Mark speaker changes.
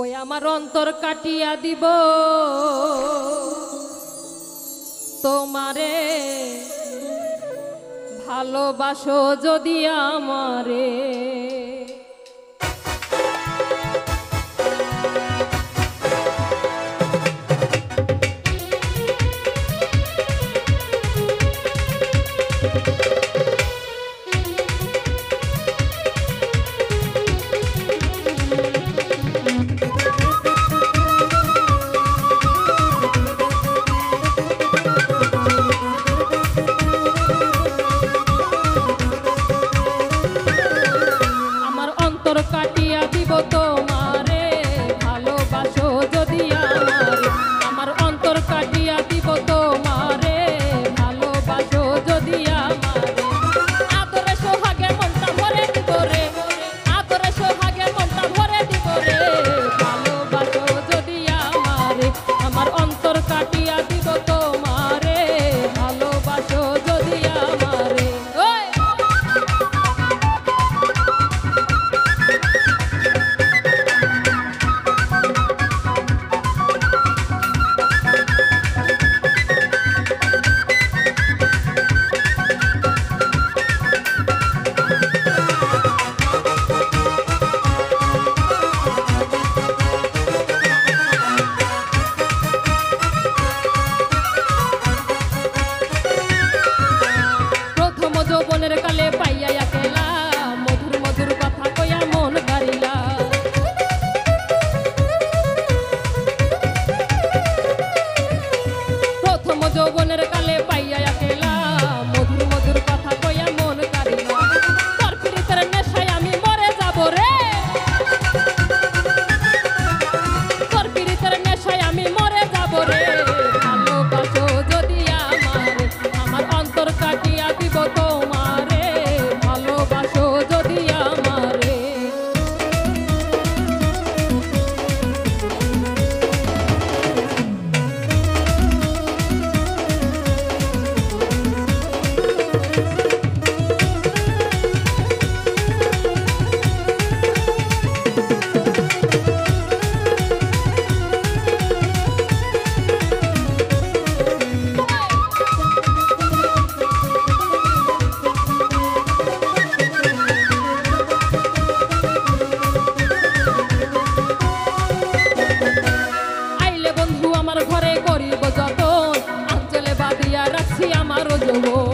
Speaker 1: ওই আমার অন্তর কাটিয়া দিব তোমারে, ভালোবাসো যদি আমারে। কাটিয়া দিব তোমারে, ভালোবাসো যদি আমারে। আমার অন্তর কাটিয়া দিব তোমারে, ভালোবাসো যদি আমারে। আদরে সোহাগে মনটা ভরে দিব রে, আদরে সোহাগে মনটা ভরে দিব রে, ভালোবাসো যদি আমারে। আমার অন্তর কাটিয়া দিব তোমারে, ভালোবাসো যদি আমারে। যৌবনের কালে পাইয়া একেলা, মধুর মধুর কথা কইয়া মন গারিলা। প্রথম যৌবনের কালে পাইয়া একেলা, মধুর মধুর কথা কইয়া মন গারিলা। তোর পিরিতের নেশায় আমি মরে যাব রে, তোর পিরিতের নেশায় আমি মরে যাব রে, ভালোবাসো যদি আমারে। আমার অন্তর কাটিয়া দিব তোমারে, ভালোবাসো যদি আমারে। আমার ঘরে করিব যতন, আঞ্চলে বাঁধিয়া রাখছি আমার যৌবন।